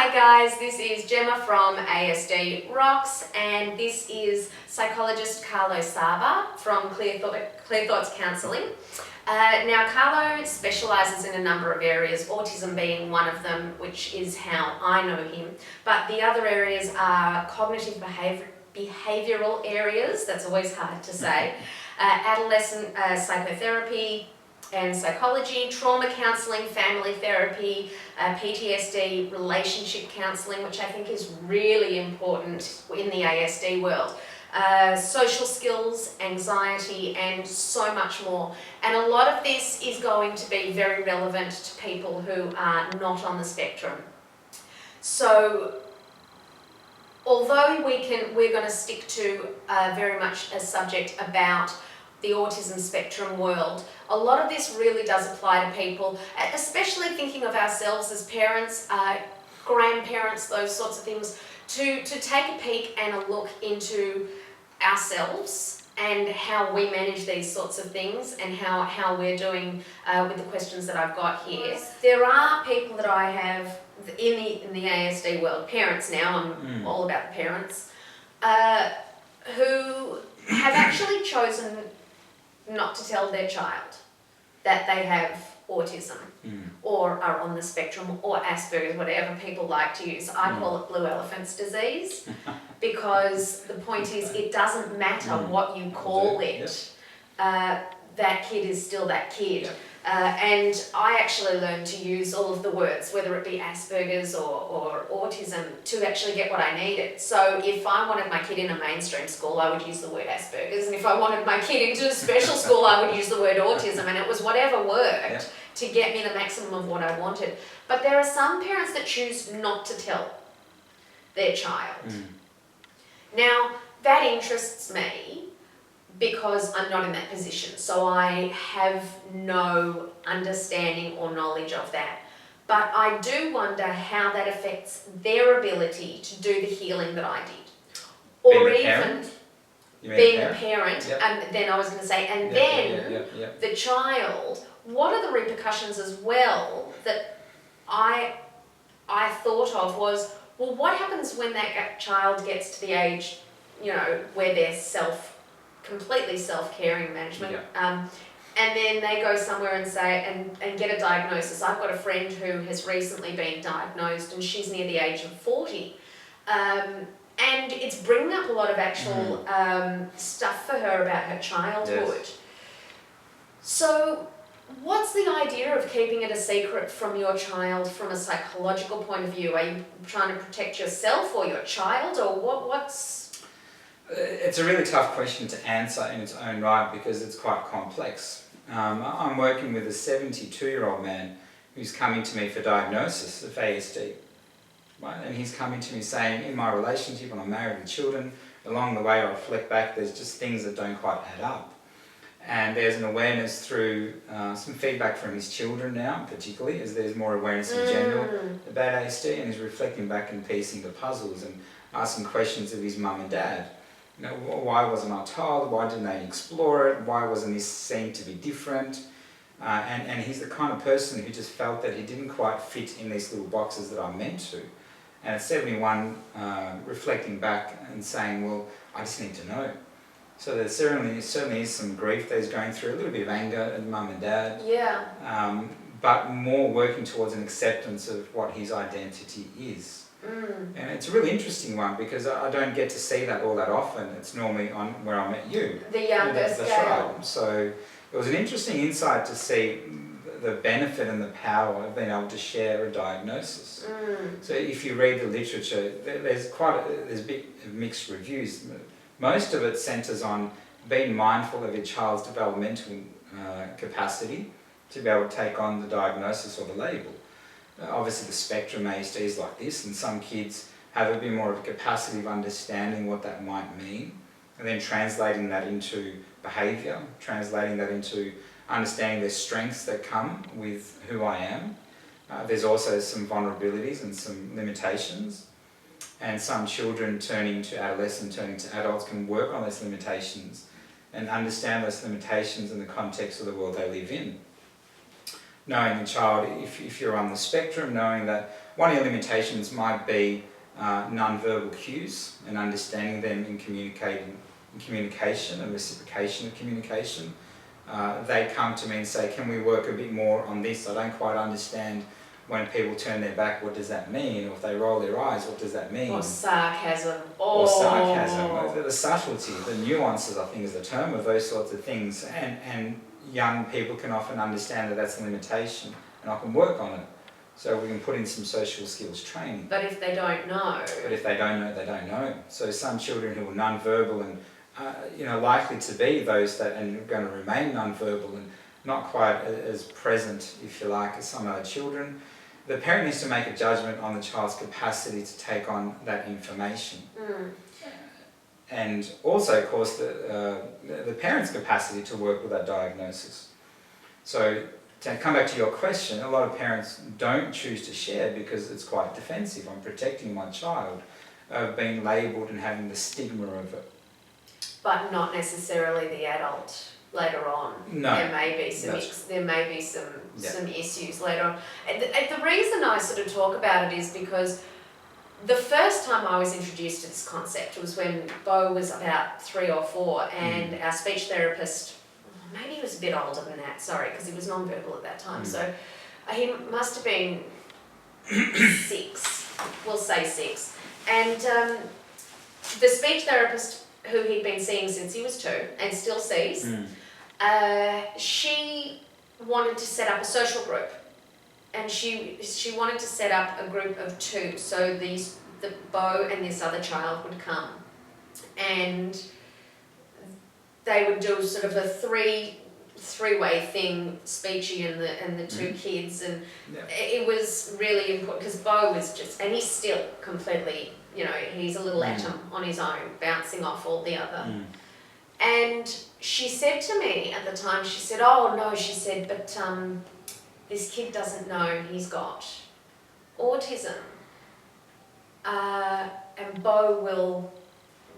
Hi guys, this is Gemma from ASD Rocks, and this is psychologist Carlo Saba from Clear Thoughts Counselling. Now Carlo specialises in a number of areas, autism being one of them, which is how I know him, but the other areas are cognitive behavioural areas, that's always hard to say, adolescent psychotherapy and psychology, trauma counselling, family therapy, PTSD, relationship counselling, which I think is really important in the ASD world, social skills, anxiety, and so much more. And a lot of this is going to be very relevant to people who are not on the spectrum. So although we're going to stick to very much a subject about the autism spectrum world, a lot of this really does apply to people, especially thinking of ourselves as parents, grandparents, those sorts of things, to take a peek and a look into ourselves and how we manage these sorts of things and how we're doing with the questions that I've got here. There are people that I have in the ASD world, parents now, I'm all about the parents, who have actually chosen not to tell their child that they have autism or are on the spectrum or Asperger's, whatever people like to use. I call it blue elephant's disease because the point is it doesn't matter what you call it. That kid is still that kid. And I actually learned to use all of the words, whether it be Asperger's or autism, to actually get what I needed. So if I wanted my kid in a mainstream school, I would use the word Asperger's, and if I wanted my kid into a special school, I would use the word autism, and it was whatever worked to get me the maximum of what I wanted. But there are some parents that choose not to tell their child. Now, that interests me, because I'm not in that position, so I have no understanding or knowledge of that. But I do wonder how that affects their ability to do the healing that I did. Or even being a parent, and then I was going to say, and then the child, what are the repercussions as well that I thought of was, well, what happens when that child gets to the age, where they're completely self-caring management, and then they go somewhere and say and get a diagnosis. I've got a friend who has recently been diagnosed, and she's near the age of 40, and it's bringing up a lot of actual stuff for her about her childhood. So what's the idea of keeping it a secret from your child from a psychological point of view? Are you trying to protect yourself or your child, or what's... It's a really tough question to answer in its own right because it's quite complex. I'm working with a 72-year-old man who's coming to me for diagnosis of ASD. Right? And he's coming to me saying, in my relationship, when I'm married with children, along the way I reflect back, there's just things that don't quite add up. And there's an awareness through some feedback from his children now, particularly, as there's more awareness in general about ASD, and he's reflecting back and piecing the puzzles and asking questions of his mum and dad. Why wasn't I told? Why didn't they explore it? Why wasn't this seen to be different? And he's the kind of person who just felt that he didn't quite fit in these little boxes that I'm meant to. And at 71, reflecting back and saying, well, I just need to know. So there certainly is some grief that he's going through, a little bit of anger at mum and dad. But more working towards an acceptance of what his identity is. And it's a really interesting one because I don't get to see that all that often. It's normally on where I met you. The younger scale. That's right. So it was an interesting insight to see the benefit and the power of being able to share a diagnosis. So if you read the literature, there's a bit of mixed reviews. Most of it centres on being mindful of your child's developmental capacity to be able to take on the diagnosis or the label. Obviously the spectrum ASD is like this, and some kids have a bit more of a capacity of understanding what that might mean, and then translating that into behaviour, translating that into understanding the strengths that come with who I am. There's also some vulnerabilities and some limitations, and some children turning to adolescents, turning to adults can work on those limitations and understand those limitations in the context of the world they live in. Knowing the child, if you're on the spectrum, knowing that one of your limitations might be non-verbal cues and understanding them in communication and reciprocation of communication. They come to me and say, can we work a bit more on this? I don't quite understand when people turn their back, what does that mean? Or if they roll their eyes, what does that mean? Or sarcasm. Or sarcasm. The subtlety, the nuances, I think, is the term of those sorts of things. And young people can often understand that that's a limitation, and I can work on it. So we can put in some social skills training. But if they don't know. But if they don't know, they don't know. So some children who are non-verbal and likely to be those that and going to remain non-verbal and not quite as present, if you like, as some other children, the parent needs to make a judgment on the child's capacity to take on that information. And also, of course, the parent's capacity to work with that diagnosis. So to come back to your question, a lot of parents don't choose to share because it's quite defensive. I'm protecting my child of being labelled and having the stigma of it. But not necessarily the adult later on. No, there may be some issues later on. And the reason I sort of talk about it is because the first time I was introduced to this concept was when Beau was about 3 or 4, and our speech therapist, maybe he was a bit older than that, sorry, because he was non-verbal at that time, so he must have been 6, we'll say 6. And the speech therapist who he'd been seeing since he was 2 and still sees, she wanted to set up a social group, and she wanted to set up a group of 2, so the Beau and this other child would come, and they would do sort of a three-way thing, Speechy and the 2 kids, and it was really important because Beau was just, and he's still completely, he's a little atom on his own, bouncing off all the other. And she said to me at the time, she said, "Oh no," she said, "but this kid doesn't know he's got autism, and Beau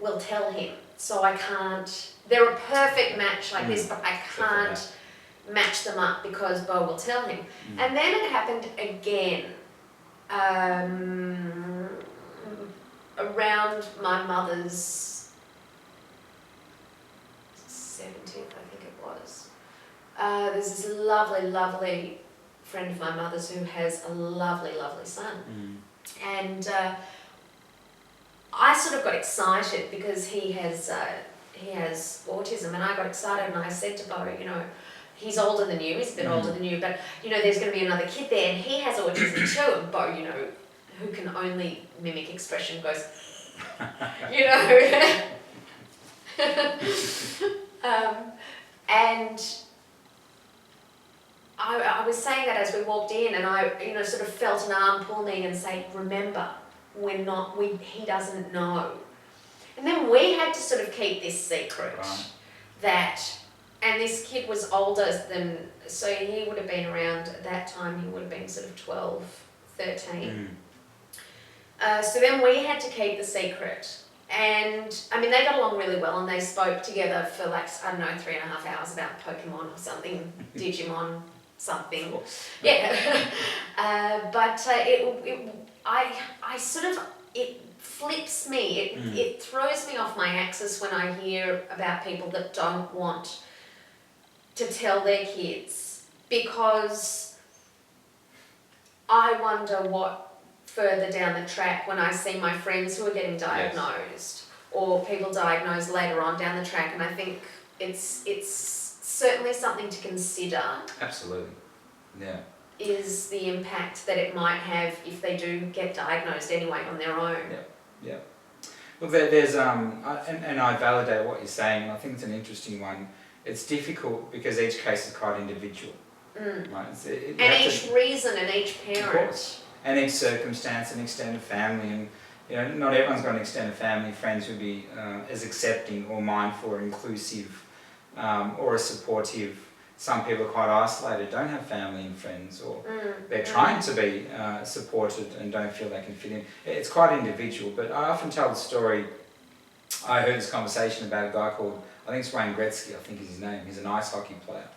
will tell him, so I can't, they're a perfect match like this, but I can't match them up because Beau will tell him." And then it happened again, around my mother's 17th, I think it was. There's this lovely friend of my mother's who has a lovely son. And I sort of got excited because he has autism, and I got excited and I said to Beau, he's older than you, he's a bit older than you, but there's going to be another kid there and he has autism too. And Beau, who can only mimic expression, goes, and I was saying that as we walked in, and I, sort of felt an arm pull me and say, "Remember, he doesn't know." And then we had to sort of keep this secret, and this kid was older than, so he would have been around, at that time, he would have been sort of 12, 13. So then we had to keep the secret. And, they got along really well, and they spoke together for 3.5 hours about Pokemon or something, Digimon, something. Yeah. But it flips me, it throws me off my axis when I hear about people that don't want to tell their kids, because I wonder what further down the track when I see my friends who are getting diagnosed or people diagnosed later on down the track, and I think it's certainly something to consider. Absolutely, yeah. Is the impact that it might have if they do get diagnosed anyway on their own. Yeah. Well, there's and I validate what you're saying. I think it's an interesting one. It's difficult because each case is quite individual, right? And each reason and each parent. Of course. And each circumstance and extended family, and not everyone's got an extended family, friends who'd be as accepting or mindful or inclusive or as supportive. Some people are quite isolated, don't have family and friends, or they're trying to be supported and don't feel they can fit in. It's quite individual, but I often tell the story. I heard this conversation about a guy called, I think it's Wayne Gretzky, I think is his name. He's an ice hockey player.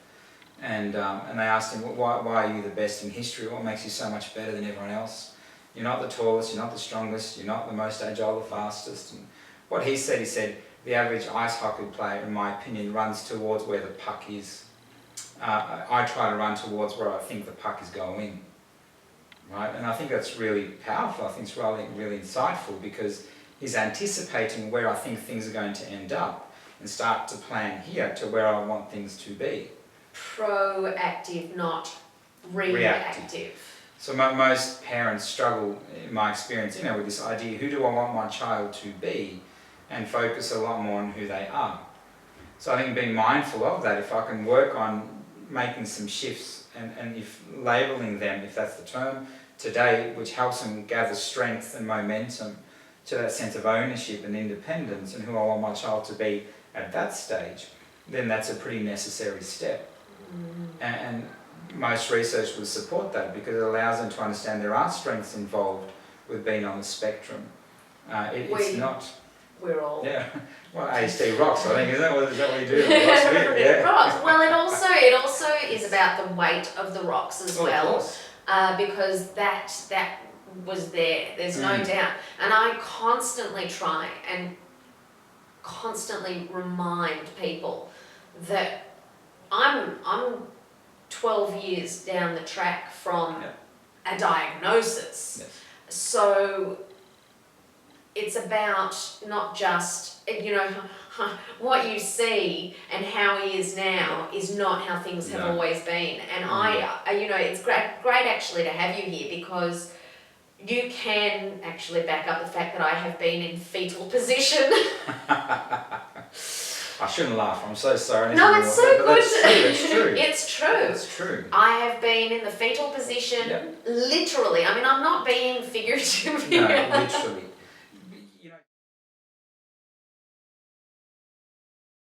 And they asked him, why are you the best in history? What makes you so much better than everyone else? You're not the tallest, you're not the strongest, you're not the most agile, the fastest. And what he said, the average ice hockey player, in my opinion, runs towards where the puck is. I try to run towards where I think the puck is going. Right? And I think that's really powerful. I think it's really, really insightful because he's anticipating where I think things are going to end up and start to plan here to where I want things to be. Proactive, not reactive. So most parents struggle, in my experience, with this idea, who do I want my child to be, and focus a lot more on who they are. So I think being mindful of that, if I can work on making some shifts and if labelling them, if that's the term, today, which helps them gather strength and momentum to that sense of ownership and independence and who I want my child to be at that stage, then that's a pretty necessary step. And most research would support that because it allows them to understand there are strengths involved with being on the spectrum. It's not... We're all... Yeah, well, ASD rocks, I think, is that what you do? It rocks. Well, it also is about the weight of the rocks as well, because that was there. There's no doubt, and I constantly try and constantly remind people that I'm 12 years down the track from a diagnosis. Yes. So it's about not just, what you see and how he is now is not how things have always been. And it's great actually to have you here because you can actually back up the fact that I have been in fetal position. I shouldn't laugh, I'm so sorry. No, it's so good. It's true. It's true. It's true. I have been in the fetal position, literally. I mean, I'm not being figurative here. No, literally.